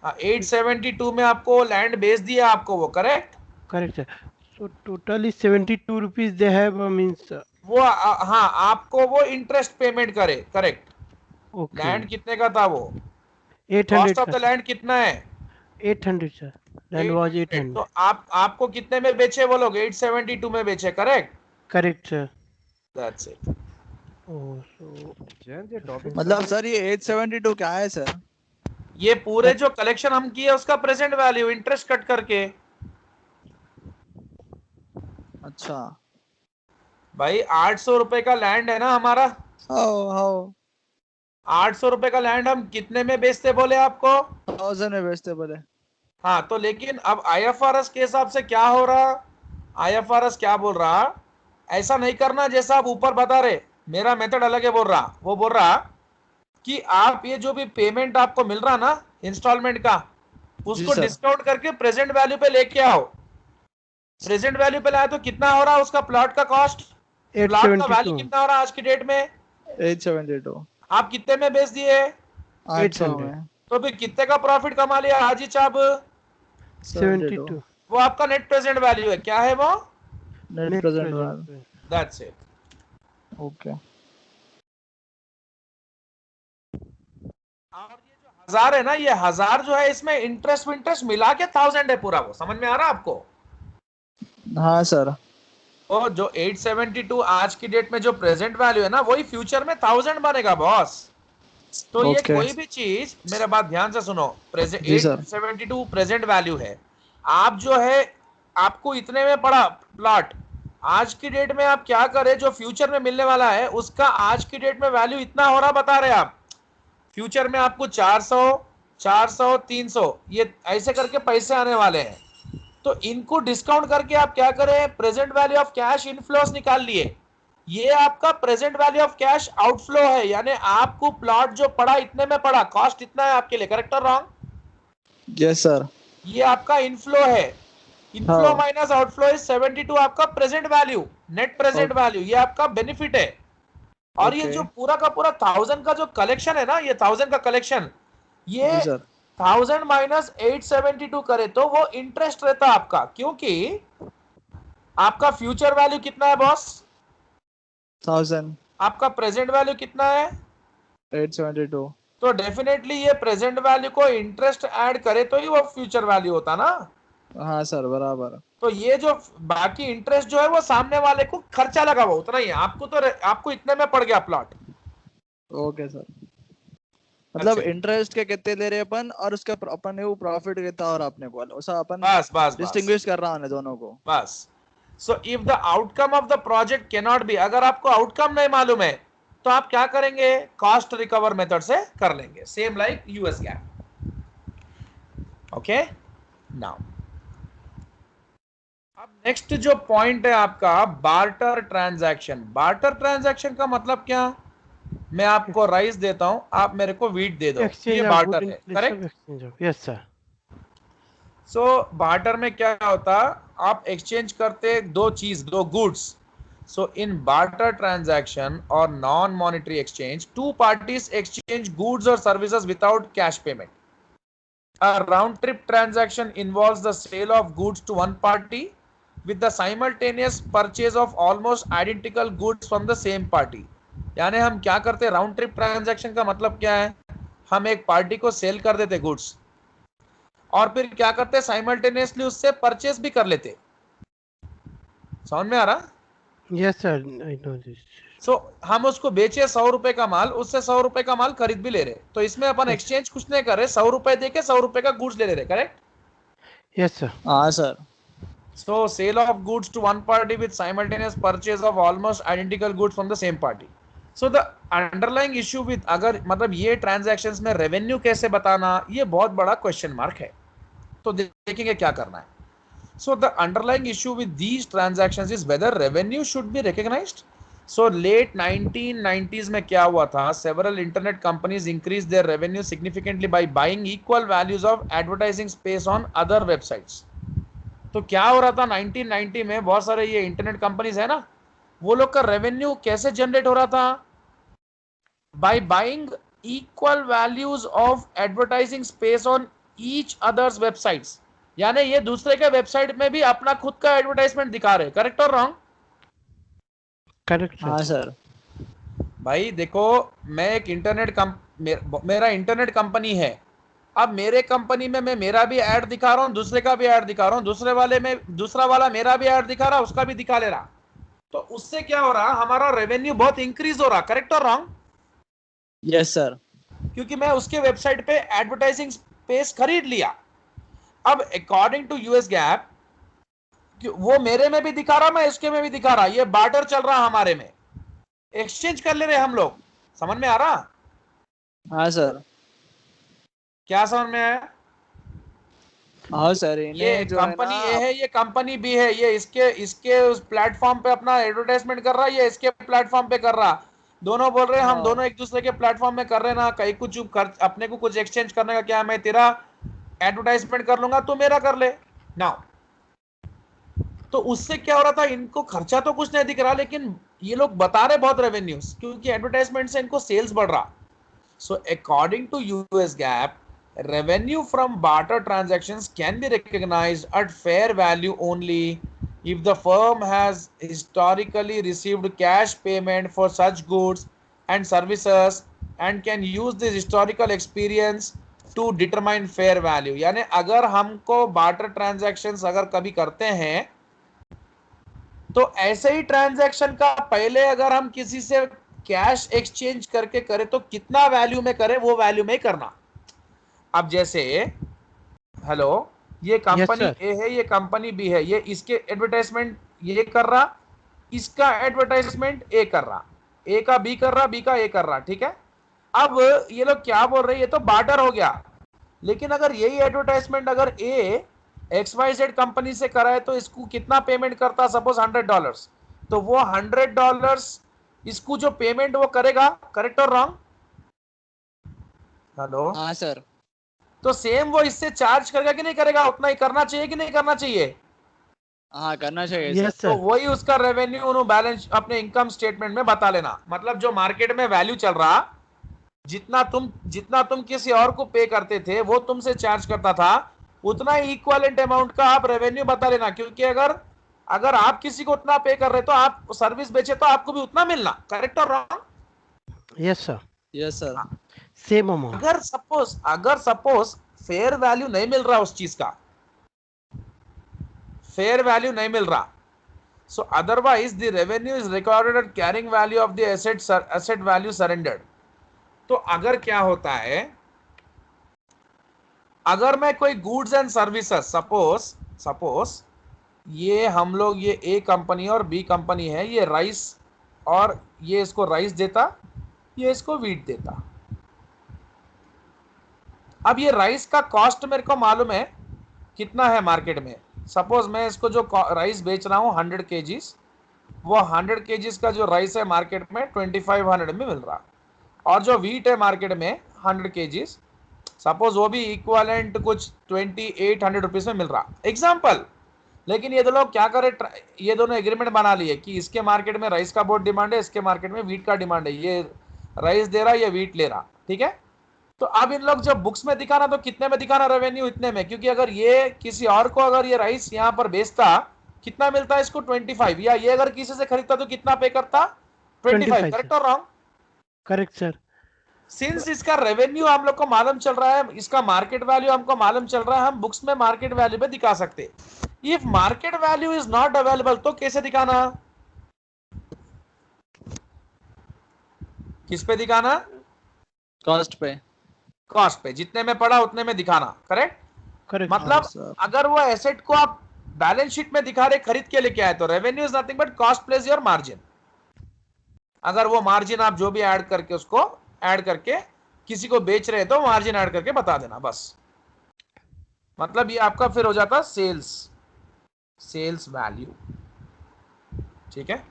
872 में आपको लैंड बेच दिया आपको वो, correct? Correct, sir. So total is 72 rupees they have means वो हाँ, आपको वो इंटरेस्ट पेमेंट करे, करेक्ट? okay. लैंड कितने का था वो? 800 cost of the sir. Land कितना है? 800 sir. Land was 800. तो आपको कितने में बेचे वो लोग? 872 में बेचे, correct? Correct sir. That's it. Oh, so Jayant ये टॉपिक मतलब सर ये 872 क्या है सर? ये पूरे जो कलेक्शन हम किए उसका प्रेजेंट वैल्यू इंटरेस्ट कट करके। अच्छा भाई 800 रुपए का लैंड है ना हमारा, हाउ हाउ 800 रुपए का लैंड हम कितने में बेचते बोले आपको? 1000 में बेचते बोले। हाँ, तो लेकिन अब आईएफआरएस के हिसाब से क्या हो रहा, आईएफआरएस क्या बोल रहा, ऐसा नहीं करना जैसा आप ऊपर बता रहे, मेरा मेथड अलग है बोल रहा। वो बोल रहा कि आप ये जो भी पेमेंट आपको मिल रहा ना इंस्टॉलमेंट का, उसको सर। डिस्काउंट करके प्रेजेंट वैल्यू पे लेके आओ। प्रेजेंट वैल्यू पे लाए तो कितना हो रहा उसका प्लॉट का कॉस्ट, प्लॉट का वैल्यू 872. कितना हो रहा आज की डेट में? 872 आप कितने में बेच दिए? 800 800 में तो फिर कितने का प्रॉफिट कमा लिया हाजी साहब? 72. वो आपका नेट प्रेजेंट वैल्यू है। क्या है वो? Net Net present present value. value. That's it. Okay और ये जो 1000 है ना, ये 1000 जो है इसमें इंटरेस्ट विंटरेस्ट मिला के 1000 है पूरा। वो समझ में आ रहा है आपको? हाँ सर। और जो 872 आज की डेट में जो प्रेजेंट वैल्यू है ना, वही फ्यूचर में 1000 बनेगा बॉस। तो ये Okay. कोई भी चीज, मेरा बात ध्यान से सुनो, प्रेजेंट जी सर। 872 प्रेजेंट वैल्यू है। आप जो है आपको इतने में पड़ा प्लॉट, आज की डेट में आप क्या करें, जो फ्यूचर में मिलने वाला है उसका आज की डेट में वैल्यू इतना हो रहा बता रहे आप। फ्यूचर में आपको 400 400 300 ये ऐसे करके पैसे आने वाले हैं। तो इनको डिस्काउंट करके आप क्या करें, present value of cash inflows निकाल लिए। ये आपका present value of cash outflow है, यानी आपको प्लॉट जो पड़ा इतने में पड़ा, कॉस्ट इतना है आपके लिए, करेक्ट और रॉन्ग? Yes sir. ये आपका इनफ्लो है। इनफ्लो हाँ। माइनस आउटफ्लो इज 72 आपका present value, net present value, ये आपका बेनिफिट है। और ये Okay. जो पूरा का पूरा 1000 का जो कलेक्शन है ना, ये 1000 का कलेक्शन, ये जी सर। 1000 माइनस 872 करे तो वो इंटरेस्ट रहता आपका, क्योंकि आपका फ्यूचर वैल्यू कितना है बॉस? 1000 आपका प्रेजेंट वैल्यू कितना है? 872। तो डेफिनेटली ये प्रेजेंट वैल्यू को इंटरेस्ट ऐड करे तो ही वो फ्यूचर वैल्यू होता ना। हाँ सर बराबर। तो ये जो बाकी इंटरेस्ट जो है वो सामने वाले को खर्चा लगा हुआ उतना ही है, आपको इतने में पड़ गया प्लॉट। Okay sir. मतलब अच्छा। इंटरेस्ट के कितने ले रहे अपन और उसका अपन ने वो प्रॉफिट कितना और अपने को ऐसा अपन बस बस बस डिस्टिंग्विश कर रहा है दोनों को। बस। So if the outcome of the project can not B, अगर आपको आउटकम नहीं मालूम है तो आप क्या करेंगे, कॉस्ट रिकवर मेथड से कर लेंगे, same like US gap. Okay, now अब नेक्स्ट जो पॉइंट है आपका बार्टर ट्रांजैक्शन। बार्टर ट्रांजैक्शन का मतलब क्या? मैं आपको राइस देता हूं, आप मेरे को वीट दे दो, Exchange ये of good बार्टर in है, place correct? of exchange of. Yes sir. So barter में क्या होता, आप एक्सचेंज करते दो चीज, दो goods. So in barter transaction और non monetary exchange, two parties exchange goods और services without cash payment. A round trip transaction involves the sale of goods to one party with the simultaneous purchase of almost identical goods from the same party। यानी हम क्या करते, round trip transaction का मतलब क्या है, हम एक पार्टी को सेल कर देते गुड्स और फिर क्या करते, साइमल्टेनियसली उससे परचेस भी कर लेते। समझ में आ रहा? Yes sir. I know this. सो हम उसको बेचे 100 रुपए का माल, उससे 100 रुपए का माल खरीद भी ले रहे, तो इसमें अपन एक्सचेंज कुछ नहीं कर रहे, 100 रुपए देके 100 रुपए का गुड्स ले रहे, करेक्ट? Yes sir. हाँ sir. So sale of goods to one party with simultaneous purchase of almost identical goods from the same party. So the underlying issue with, अगर मतलब ये transactions में revenue कैसे बताना, ये बहुत बड़ा question mark है। तो देखेंगे क्या करना है। So the underlying issue with these transactions is whether revenue should be recognized. So late 1990s में क्या हुआ था, several internet companies increased their revenue significantly by buying equal values of advertising space on other websites. तो क्या हो रहा था 1990 में, बहुत सारे ये इंटरनेट कंपनीज है ना, वो लोग का रेवेन्यू कैसे जनरेट हो रहा था, by buying equal values of advertising space on each other's websites. यानी ये दूसरे के वेबसाइट में भी अपना खुद का एडवर्टाइजमेंट दिखा रहे, करेक्ट और रॉन्ग? करेक्ट हाँ सर। सर। भाई देखो, मैं एक मेरा इंटरनेट कंपनी है। अब मेरे कंपनी में मैं मेरा भी ऐड दिखा रहा हूँ, दूसरे का भी ऐड दिखा रहा हूँ, दूसरे वाले में दूसरा वाला मेरा भी ऐड दिखा रहा, उसका भी दिखा ले रहा। तो उससे क्या हो रहा, हमारा रेवेन्यू बहुत इंक्रीज हो रहा, करेक्ट और रॉन्ग? Yes sir. क्योंकि मैं उसके वेबसाइट पे एडवर्टाइजिंग स्पेस खरीद लिया। अब अकॉर्डिंग टू यूएस गैप वो मेरे में भी दिखा रहा, मैं इसके में भी दिखा रहा, ये बार्टर चल रहा हमारे में, एक्सचेंज कर ले रहे हम लोग। समझ में आ रहा? हाँ सर। क्या समझ में आया? हाँ सर। ये कंपनी ए है, ये कंपनी बी है, ये इसके उस प्लेटफॉर्म पे अपना एडवर्टाइजमेंट कर रहा है, ये इसके प्लेटफॉर्म पे कर रहा। दोनों बोल रहे हैं हम दोनों एक दूसरे के प्लेटफॉर्म में कर रहे ना, कहीं कुछ अपने को कुछ एक्सचेंज करने का क्या, मैं तेरा एडवर्टाइजमेंट कर लूंगा, तू मेरा कर ले ना। तो उससे क्या हो रहा था, इनको खर्चा तो कुछ नहीं दिख रहा, लेकिन ये लोग बता रहे बहुत रेवेन्यूज, क्योंकि एडवर्टाइजमेंट से इनको सेल्स बढ़ रहा। So according to US GAAP, revenue from barter transactions can be recognized at fair value only if the firm has historically received cash payment for such goods and services and can use this historical experience to determine fair value. यानी अगर हमको barter transactions अगर कभी करते हैं तो ऐसे ही transaction का पहले अगर हम किसी से कैश एक्सचेंज करके करें तो कितना वैल्यू में करें, वो वैल्यू में करना। अब जैसे हेलो, ये कंपनी ए है, ये कंपनी बी है, ये इसके एडवर्टाइजमेंट ये कर रहा, इसका एडवर्टाइजमेंट ए कर रहा, ए का बी कर रहा, बी का ए कर रहा, ठीक है। अब ये लोग क्या बोल रहे हैं, ये तो बार्टर हो गया, लेकिन अगर यही एडवर्टाइजमेंट अगर ए XYZ कंपनी से करा है तो इसको कितना पेमेंट करता, सपोज $100, तो वो $100 इसको जो पेमेंट वो करेगा, करेक्ट और रॉन्ग? हेलो। हाँ सर। तो सेम वो इससे चार्ज करेगा कि नहीं करेगा, उतना ही करना चाहिए कि नहीं करना चाहिए? हाँ करना चाहिए यस सर। तो सर। वही उसका रेवेन्यू उन्होंने बैलेंस अपने इनकम स्टेटमेंट में बता लेना। मतलब जो मार्केट में वैल्यू चल रहा, जितना तुम किसी और को पे करते थे वो तुमसे चार्ज करता था, उतना ही इक्विवेलेंट अमाउंट का आप रेवेन्यू बता लेना। क्योंकि अगर आप किसी को उतना पे कर रहे तो आप सर्विस बेचे तो आपको भी उतना मिलना, करेक्ट और wrong? Yes sir. Yes sir. Same amount. अगर सपोज फेयर वैल्यू नहीं मिल रहा, उस चीज का फेयर वैल्यू नहीं मिल रहा, सो otherwise the revenue is recorded at carrying value of the asset value surrendered. तो अगर क्या होता है, अगर मैं कोई गुड्स एंड सर्विसेज, सपोज ये हम लोग, ये ए कंपनी और बी कंपनी है, ये राइस और ये इसको राइस देता, ये इसको वीट देता। अब ये राइस का कॉस्ट मेरे को मालूम है कितना है मार्केट में। सपोज मैं इसको जो राइस बेच रहा हूँ 100 kgs, वो 100 kgs का जो राइस है मार्केट में 2500 में मिल रहा, और जो वीट है मार्केट में 100 kgs, सपोज वो भी इक्विवेलेंट कुछ 2800 रुपीज में मिल रहा, एग्जाम्पल। लेकिन ये दो लोग क्या करे, ये दोनों एग्रीमेंट बना लिए कि इसके मार्केट में राइस का बहुत डिमांड है, इसके मार्केट में वीट का डिमांड है, ये राइस दे रहा, ये वीट ले रहा, ठीक है। तो अब इन लोग जब बुक्स में दिखाना तो कितने में दिखाना, रेवेन्यू इतने में, क्योंकि अगर ये किसी और को अगर ये राइस यहाँ पर बेचता कितना मिलता है इसको 25, या ये अगर किसी से खरीदता तो कितना पे करता 25, करेक्ट और रॉन्ग? Correct sir. सिंस इसका रेवेन्यू हम लोग को मालूम चल रहा है, इसका मार्केट वैल्यू हमको मालूम चल रहा है, हम बुक्स में मार्केट वैल्यू पे दिखा सकते। If market value is not available तो कैसे दिखाना, किस पे दिखाना? कॉस्ट पे। कॉस्ट पे, जितने में पड़ा उतने में दिखाना, करेक्ट। करेक्ट। मतलब अगर वो एसेट को आप बैलेंस शीट में दिखा रहे, खरीद के लेके आए, तो revenue is nothing but cost plus your margin. अगर वो मार्जिन आप जो भी ऐड करके उसको ऐड करके किसी को बेच रहे तो मार्जिन ऐड करके बता देना बस। मतलब ये आपका फिर हो जाता सेल्स वैल्यू, ठीक है।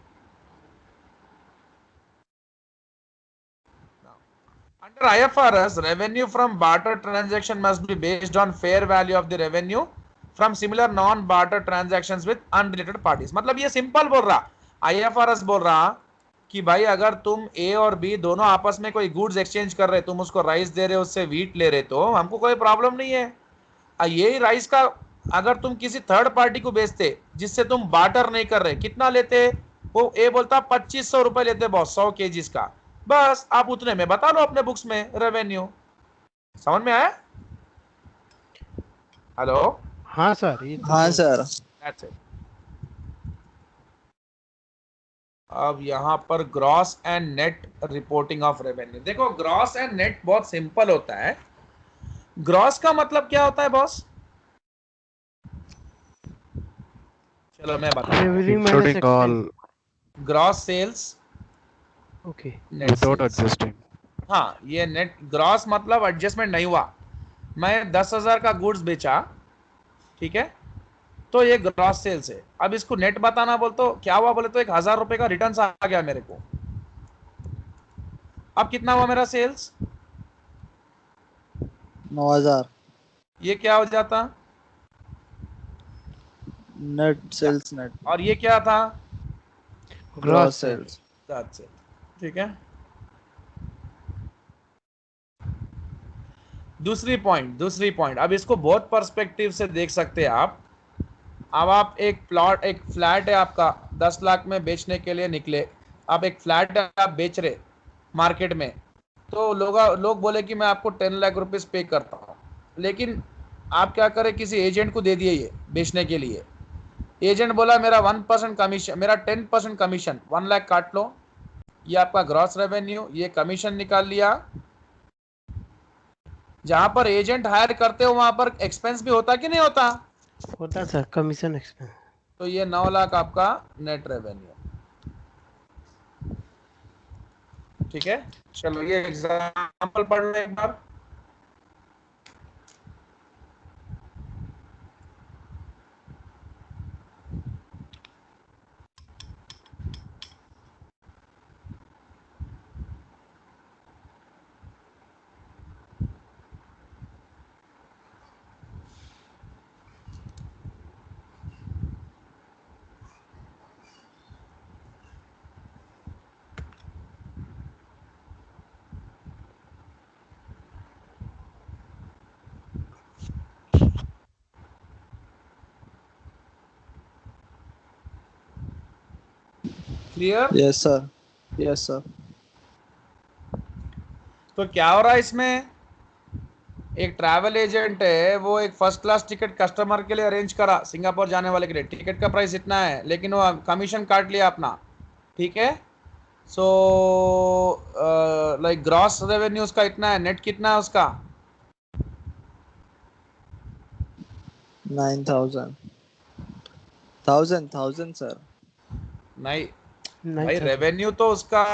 Under IFRS, revenue from barter transaction must be based on fair value of the revenue from similar non-barter transactions with unrelated parties. मतलब ये सिंपल बोल रहा, IFRS बोल रहा कि भाई अगर तुम ए और बी दोनों आपस में कोई गुड्स एक्सचेंज कर रहे, तुम उसको राइस दे रहे हो, उससे वीट ले रहे, तो हमको कोई प्रॉब्लम नहीं है। यही राइस का अगर तुम किसी थर्ड पार्टी को बेचते जिससे तुम बार्टर नहीं कर रहे, कितना लेते? वो ए बोलता 2500 रुपए लेते बॉस 100 केजीज का, बस आप उतने में बता लो अपने बुक्स में रेवेन्यू। समझ में आया? हेलो? हाँ सर, ये तो हाँ सर। That's it. अब यहां पर gross and net reporting of revenue. देखो ग्रॉस एंड नेट बहुत सिंपल होता है। ग्रॉस का मतलब क्या होता है बॉस? चलो मैं बताता हूँ। Revenue minus Including all expense. Gross sales, okay, net without sales. adjusting. हाँ, ये नेट ग्रॉस मतलब एडजस्टमेंट नहीं हुआ। मैं 10,000 का गुड्स बेचा, ठीक है, तो ये ग्रॉस सेल्स है। अब इसको नेट बताना बोल तो क्या हुआ, बोले तो 1,000 रुपए का रिटर्न आ गया मेरे को। अब कितना हुआ मेरा सेल्स? 9,000 ये क्या हो जाता? नेट सेल्स नेट और ये क्या था? Gross sales. That's it. ठीक है। दूसरी पॉइंट अब इसको बहुत पर्सपेक्टिव से देख सकते हैं आप। अब आप एक फ्लैट है आपका, 10 लाख में बेचने के लिए निकले। आप एक फ्लैट आप बेच रहे मार्केट में, तो लोग बोले कि मैं आपको 10 लाख रुपीस पे करता हूँ, लेकिन आप क्या करें, किसी एजेंट को दे दिए ये बेचने के लिए। एजेंट बोला मेरा 1% कमीशन, मेरा 10% कमीशन, 1 लाख काट लो, ये आपका ग्रॉस रेवेन्यू, ये कमीशन निकाल लिया। जहां पर एजेंट हायर करते हो वहां पर एक्सपेंस भी होता कि नहीं होता? होता सर, कमीशन एक्सपेंस। तो ये 9 लाख आपका नेट रेवेन्यू। ठीक है, चलो ये एग्जांपल पढ़ लो एक बार। Clear? Yes sir, yes sir. तो क्या हो रहा है इसमें? एक ट्रैवल एजेंट है, वो एक फर्स्ट क्लास टिकट कस्टमर के लिए अरेंज करा सिंगापुर जाने वाले के लिए। टिकट का प्राइस इतना है, लेकिन वो कमीशन काट लिया अपना, ठीक है। सो लाइक ग्रॉस रेवेन्यू उसका इतना है, नेट कितना है उसका? 9,000 1000 सर। नहीं नहीं भाई, सर, रेवेन्यू तो उसका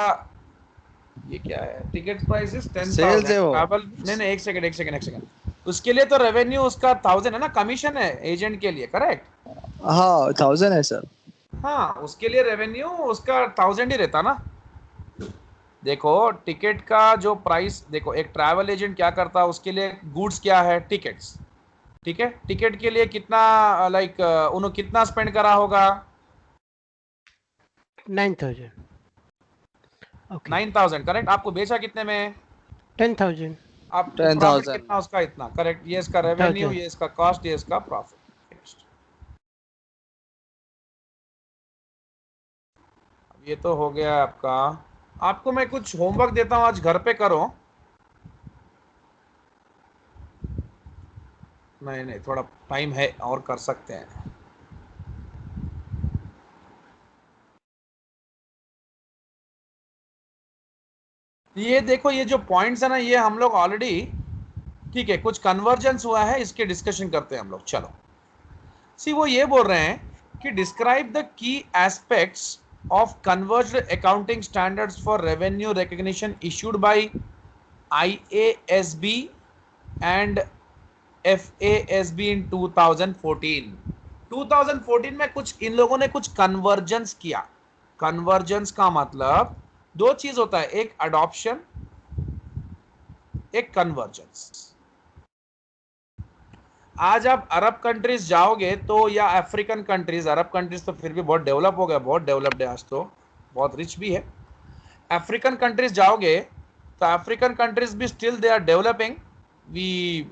ये क्या है, टिकट प्राइस इज 10,000। Sales है वो। ट्रैवल नहीं, एक सेकंड, उसके लिए तो रेवेन्यू उसका 1000 है ना, कमीशन है एजेंट के लिए, करेक्ट? हाँ 1000 है सर। हाँ, उसके लिए रेवेन्यू उसका 1000 ही रहता ना। देखो टिकट का जो प्राइस, देखो एक ट्रैवल एजेंट क्या करता है, उसके लिए गुड्स क्या है, टिकट्स, ठीक है। टिकट के लिए कितना उन्होंने कितना स्पेंड करा होगा? 9,000। Okay, 9,000, correct. आपको बेचा कितने में? 10,000। आप 10,000 प्रॉफिट कितना उसका? इतना, करेक्ट। ये इसका रेवेन्यू, 10,000। ये इसका कॉस्ट, ये इसका प्रॉफिट। ये तो हो गया आपका। आपको मैं कुछ होमवर्क देता हूं, आज घर पे करो। नहीं, थोड़ा टाइम है और कर सकते हैं। ये देखो, ये जो पॉइंट्स है ना, ये हम लोग ऑलरेडी, ठीक है, कुछ कन्वर्जेंस हुआ है, इसके डिस्कशन करते हैं हम लोग। चलो सी, वो ये बोल रहे हैं कि describe the key aspects of converged accounting standards for revenue recognition issued by IASB and FASB in 2014। 2014 में कुछ इन लोगों ने कुछ कन्वर्जेंस किया। कन्वर्जेंस का मतलब दो चीज होता है, एक अडॉप्शन, एक कन्वर्जेंस। आज आप अरब कंट्रीज जाओगे तो, या अफ्रीकन कंट्रीज, अरब कंट्रीज तो फिर भी बहुत डेवलप हो गया, बहुत डेवलप्ड है आज तो, बहुत रिच भी है। अफ्रीकन कंट्रीज जाओगे तो अफ्रीकन कंट्रीज भी still they are developing, we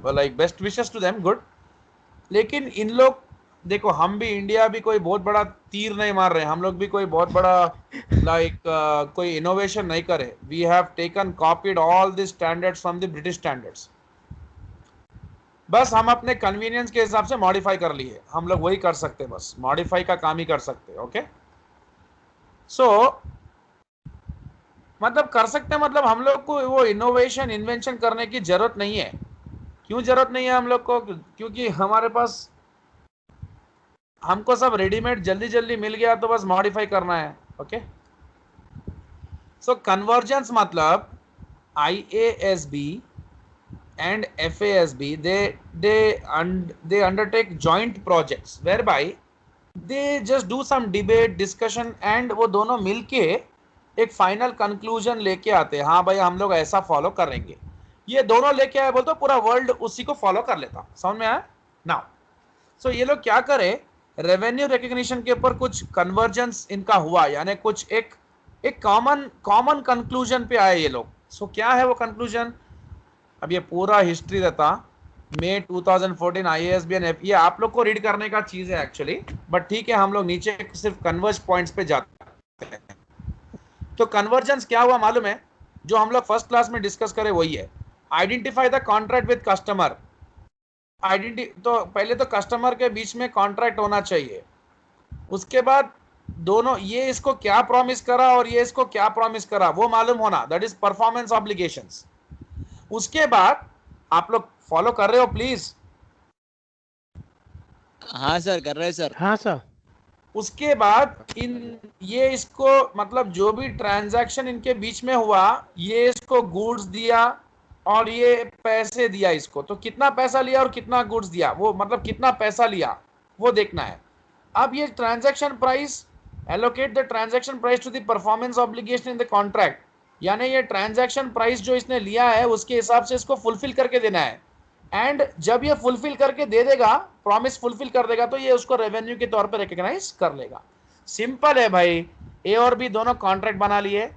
like best wishes to them, good. लेकिन इन लोग देखो, हम भी इंडिया भी कोई बहुत बड़ा तीर नहीं मार रहे, हम लोग भी कोई बहुत बड़ा लाइक कोई इनोवेशन नहीं करे। We have taken copied all the standards from the British standards, बस हम अपने कन्वीनियंस के हिसाब से मॉडिफाई कर लिए, हम लोग वही कर सकते, बस मॉडिफाई का काम ही कर सकते। ओके, सो मतलब कर सकते हैं, मतलब हम लोग को वो इनोवेशन इन्वेंशन करने की जरूरत नहीं है। क्यों जरूरत नहीं है हम लोग को? क्योंकि हमारे पास हमको सब रेडीमेड जल्दी जल्दी मिल गया, तो बस मॉडिफाई करना है। ओके, सो कन्वर्जेंस मतलब IASB and FASB, they undertake joint projects whereby they just do some debate discussion and वो दोनों मिलके एक फाइनल कंक्लूजन लेके आते हैं, हाँ भाई हम लोग ऐसा फॉलो करेंगे। ये दोनों लेके आए बोलते पूरा वर्ल्ड उसी को फॉलो कर लेता। समझ में आया नाउ? सो ये लोग क्या करे, रेवेन्यू रिकग्निशन के ऊपर कुछ कन्वर्जेंस इनका हुआ, यानी कुछ एक कॉमन कंक्लूजन पे आए ये लोग। सो क्या है वो कंक्लूजन? अब ये पूरा हिस्ट्री रहता मई 2014 IASB एंड ये आप लोग को रीड करने का चीज है एक्चुअली, बट ठीक है, हम लोग नीचे सिर्फ कन्वर्ज पॉइंट्स पे जाते हैं। तो कन्वर्जेंस क्या हुआ मालूम है? जो हम लोग फर्स्ट क्लास में डिस्कस करे वही है। Identify the contract with customer. तो पहले तो कस्टमर के बीच में कॉन्ट्रैक्ट होना चाहिए, उसके बाद दोनों ये इसको क्या प्रॉमिस करा और ये इसको क्या प्रॉमिस करा वो मालूम होना, दैट इज परफॉर्मेंस ऑब्लिगेशंस। उसके बाद आप लोग फॉलो कर रहे हो प्लीज? हाँ सर, कर रहे हैं सर। हाँ सर। उसके बाद ये इसको मतलब जो भी ट्रांजैक्शन इनके बीच में हुआ, ये इसको गुड्स दिया और ये पैसे दिया इसको, तो कितना पैसा लिया और कितना गुड्स दिया, वो मतलब कितना पैसा लिया वो देखना है। अब ये transaction price, allocate the transaction price to the performance obligation in the contract, यानी ये ट्रांजैक्शन प्राइस जो इसने लिया है उसके हिसाब से इसको फुलफिल करके देना है। एंड जब ये फुलफिल करके दे देगा, प्रॉमिस फुलफिल कर देगा, तो ये उसको रेवेन्यू के तौर पे रिकॉग्नाइज कर लेगा। सिंपल है भाई। ए और बी दोनों कॉन्ट्रैक्ट बना लिए,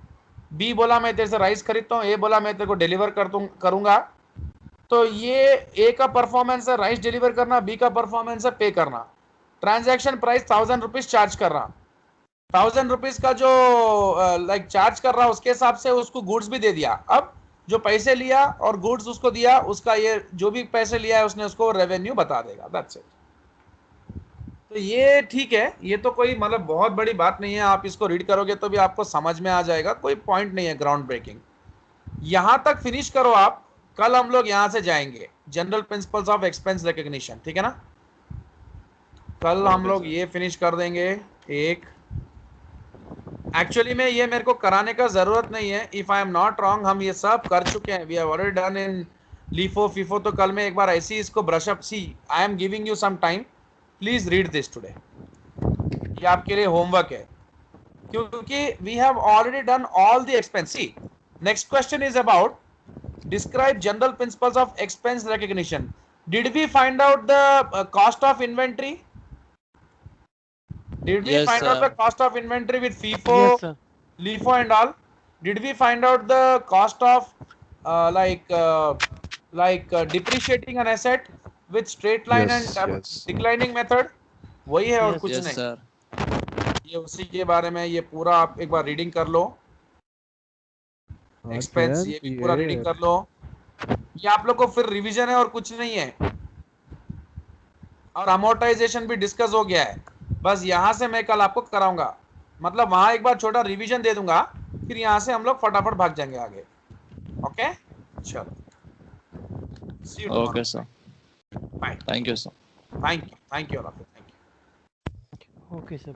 बी बोला मैं तेरे से राइस खरीदता हूँ, ए बोला मैं तेरे को डिलीवर करूंगा, तो ये ए का परफॉर्मेंस है राइस डिलीवर करना, बी का परफॉर्मेंस है पे करना। ट्रांजैक्शन प्राइस 1000 रुपीज चार्ज कर रहा, 1000 रुपीज का जो लाइक चार्ज कर रहा उसके हिसाब से उसको गुड्स भी दे दिया। अब जो पैसे लिया और गुड्स उसको दिया, उसका ये जो भी पैसे लिया है उसने उसको रेवेन्यू बता देगा, दैट्स इट। तो ये ठीक है, ये तो कोई मतलब बहुत बड़ी बात नहीं है, आप इसको रीड करोगे तो भी आपको समझ में आ जाएगा, कोई पॉइंट नहीं है ग्राउंड ब्रेकिंग। यहां तक फिनिश करो आप, कल हम लोग यहां से जाएंगे general principles of expense recognition, ठीक है ना? कल हम लोग ये फिनिश कर देंगे। एक एक्चुअली में ये मेरे को कराने का जरूरत नहीं है, if I am not wrong हम ये सब कर चुके हैं, we have already done in LIFO FIFO. तो कल मैं एक बार ऐसे ही इसको brush up, see I am giving you some time, please read this today, ये आपके लिए होमवर्क है, क्योंकि we have already done all the expense. See next question is about describe general principles of expense recognition. Did we find out the cost of inventory? Did we find out the cost of inventory with FIFO, Yes, sir. LIFO and all? Did we find out the cost of depreciating an asset with straight line Yes, and yes. declining method? वही है और Yes, कुछ yes नहीं। Sir. ये उसी के बारे में, ये पूरा आप एक बार रीडिंग कर लो, एक्सपेंस ये भी पूरा रीडिंग कर लो। ये आप लोग को फिर रिवीजन है और कुछ नहीं है, और अमोर्टाइजेशन भी डिस्कस हो गया है। बस यहाँ से मैं कल आपको कराऊंगा, मतलब वहां एक बार छोटा रिवीजन दे दूंगा, फिर यहाँ से हम लोग फटाफट भाग जाएंगे आगे। ओके चलो, see you tomorrow. Okay sir, bye. Thank you sir. Thank you all of you, thank you. Okay, sir.